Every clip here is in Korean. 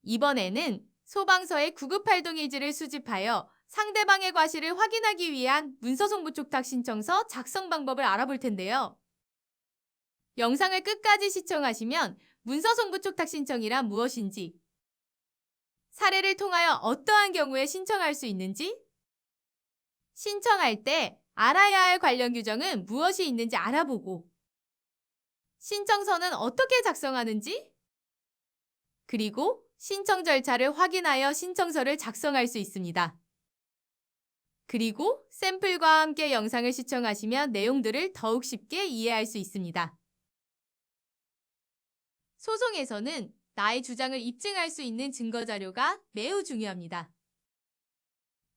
이번에는 소방서의 구급활동일지를 수집하여 상대방의 과실을 확인하기 위한 문서송부촉탁 신청서 작성 방법을 알아볼 텐데요. 영상을 끝까지 시청하시면 문서송부촉탁 신청이란 무엇인지, 사례를 통하여 어떠한 경우에 신청할 수 있는지, 신청할 때 알아야 할 관련 규정은 무엇이 있는지 알아보고, 신청서는 어떻게 작성하는지, 그리고 신청 절차를 확인하여 신청서를 작성할 수 있습니다. 그리고 샘플과 함께 영상을 시청하시면 내용들을 더욱 쉽게 이해할 수 있습니다. 소송에서는 나의 주장을 입증할 수 있는 증거자료가 매우 중요합니다.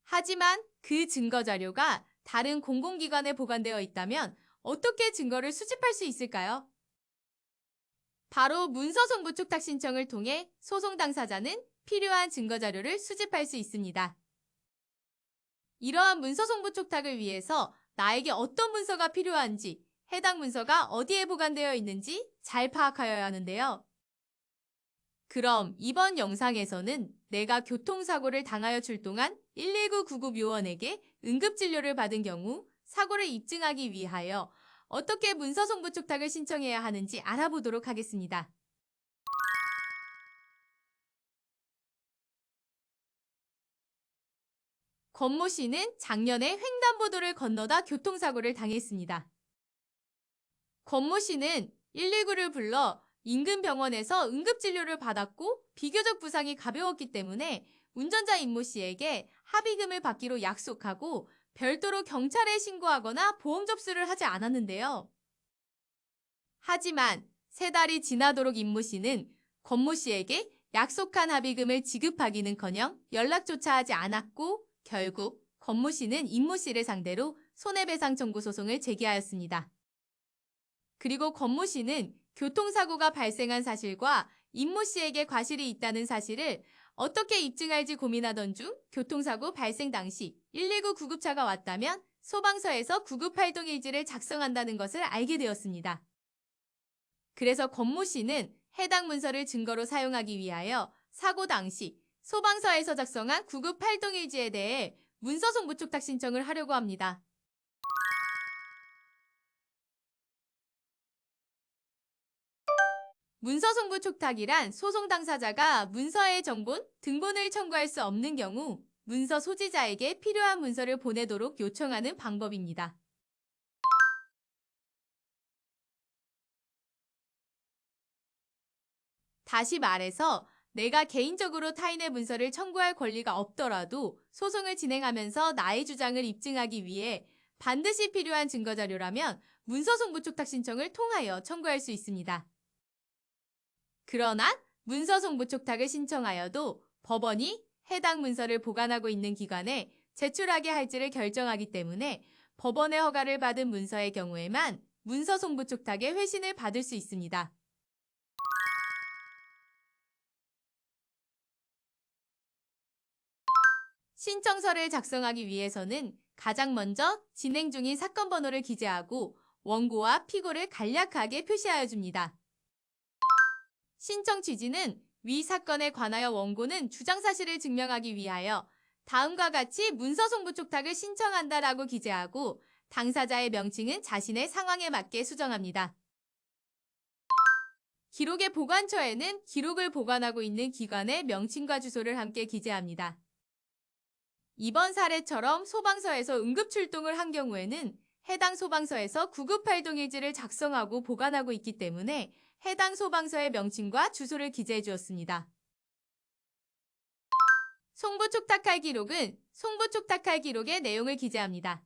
하지만 그 증거자료가 다른 공공기관에 보관되어 있다면 어떻게 증거를 수집할 수 있을까요? 바로 문서송부촉탁 신청을 통해 소송 당사자는 필요한 증거자료를 수집할 수 있습니다. 이러한 문서송부촉탁을 위해서 나에게 어떤 문서가 필요한지, 해당 문서가 어디에 보관되어 있는지 잘 파악하여야 하는데요. 그럼 이번 영상에서는 내가 교통사고를 당하여 출동한 119 구급요원에게 응급진료를 받은 경우 사고를 입증하기 위하여 어떻게 문서송부촉탁을 신청해야 하는지 알아보도록 하겠습니다. 권모 씨는 작년에 횡단보도를 건너다 교통사고를 당했습니다. 권모 씨는 119를 불러 인근 병원에서 응급진료를 받았고 비교적 부상이 가벼웠기 때문에 운전자 임모 씨에게 합의금을 받기로 약속하고 별도로 경찰에 신고하거나 보험 접수를 하지 않았는데요. 하지만 3달이 지나도록 임모 씨는 권모 씨에게 약속한 합의금을 지급하기는커녕 연락조차 하지 않았고 결국 권모 씨는 임모 씨를 상대로 손해배상 청구 소송을 제기하였습니다. 그리고 권모 씨는 교통사고가 발생한 사실과 임모 씨에게 과실이 있다는 사실을 어떻게 입증할지 고민하던 중 교통사고 발생 당시 119 구급차가 왔다면 소방서에서 구급활동일지를 작성한다는 것을 알게 되었습니다. 그래서 권모 씨는 해당 문서를 증거로 사용하기 위하여 사고 당시 소방서에서 작성한 구급활동일지에 대해 문서송부촉탁 신청을 하려고 합니다. 문서송부촉탁이란 소송 당사자가 문서의 정본, 등본을 청구할 수 없는 경우 문서 소지자에게 필요한 문서를 보내도록 요청하는 방법입니다. 다시 말해서 내가 개인적으로 타인의 문서를 청구할 권리가 없더라도 소송을 진행하면서 나의 주장을 입증하기 위해 반드시 필요한 증거자료라면 문서송부촉탁 신청을 통하여 청구할 수 있습니다. 그러나 문서송부촉탁을 신청하여도 법원이 해당 문서를 보관하고 있는 기관에 제출하게 할지를 결정하기 때문에 법원의 허가를 받은 문서의 경우에만 문서송부촉탁의 회신을 받을 수 있습니다. 신청서를 작성하기 위해서는 가장 먼저 진행 중인 사건 번호를 기재하고 원고와 피고를 간략하게 표시하여 줍니다. 신청 취지는 위 사건에 관하여 원고는 주장사실을 증명하기 위하여 다음과 같이 문서송부촉탁을 신청한다라고 기재하고 당사자의 명칭은 자신의 상황에 맞게 수정합니다. 기록의 보관처에는 기록을 보관하고 있는 기관의 명칭과 주소를 함께 기재합니다. 이번 사례처럼 소방서에서 응급출동을 한 경우에는 해당 소방서에서 구급활동일지를 작성하고 보관하고 있기 때문에 해당 소방서의 명칭과 주소를 기재해 주었습니다. 송부촉탁할 기록은 송부촉탁할 기록의 내용을 기재합니다.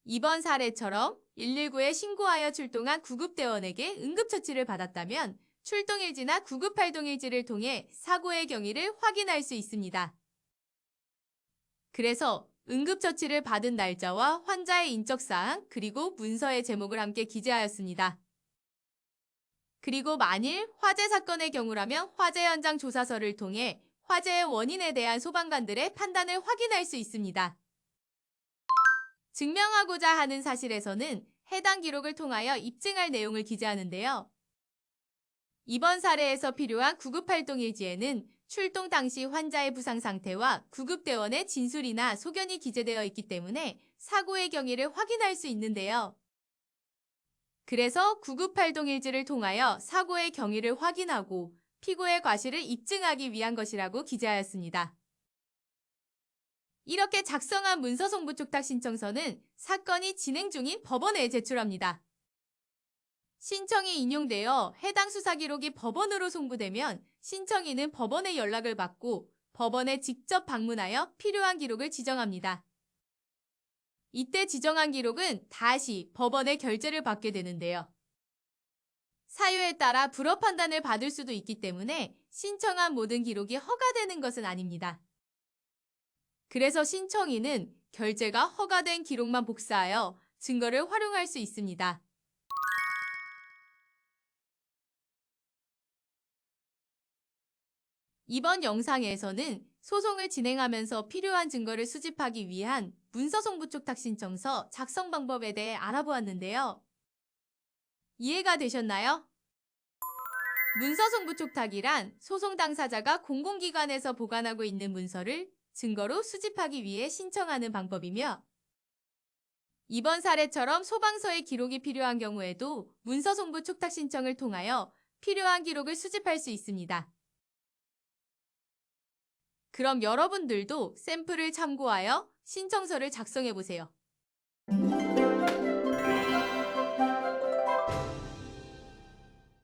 이번 사례처럼 119에 신고하여 출동한 구급대원에게 응급처치를 받았다면 출동일지나 구급활동일지를 통해 사고의 경위를 확인할 수 있습니다. 그래서 응급처치를 받은 날짜와 환자의 인적사항 그리고 문서의 제목을 함께 기재하였습니다. 그리고 만일 화재 사건의 경우라면 화재 현장 조사서를 통해 화재의 원인에 대한 소방관들의 판단을 확인할 수 있습니다. 증명하고자 하는 사실에서는 해당 기록을 통하여 입증할 내용을 기재하는데요. 이번 사례에서 필요한 구급활동일지에는 출동 당시 환자의 부상 상태와 구급대원의 진술이나 소견이 기재되어 있기 때문에 사고의 경위를 확인할 수 있는데요. 그래서 구급활동일지를 통하여 사고의 경위를 확인하고 피고의 과실을 입증하기 위한 것이라고 기재하였습니다. 이렇게 작성한 문서송부 촉탁 신청서는 사건이 진행 중인 법원에 제출합니다. 신청이 인용되어 해당 수사 기록이 법원으로 송부되면 신청인은 법원의 연락을 받고 법원에 직접 방문하여 필요한 기록을 지정합니다. 이때 지정한 기록은 다시 법원의 결재를 받게 되는데요. 사유에 따라 불허 판단을 받을 수도 있기 때문에 신청한 모든 기록이 허가되는 것은 아닙니다. 그래서 신청인은 결재가 허가된 기록만 복사하여 증거를 활용할 수 있습니다. 이번 영상에서는 소송을 진행하면서 필요한 증거를 수집하기 위한 문서송부 촉탁 신청서 작성 방법에 대해 알아보았는데요. 이해가 되셨나요? 문서송부 촉탁이란 소송 당사자가 공공기관에서 보관하고 있는 문서를 증거로 수집하기 위해 신청하는 방법이며 이번 사례처럼 소방서의 기록이 필요한 경우에도 문서송부 촉탁 신청을 통하여 필요한 기록을 수집할 수 있습니다. 그럼 여러분들도 샘플을 참고하여 신청서를 작성해 보세요.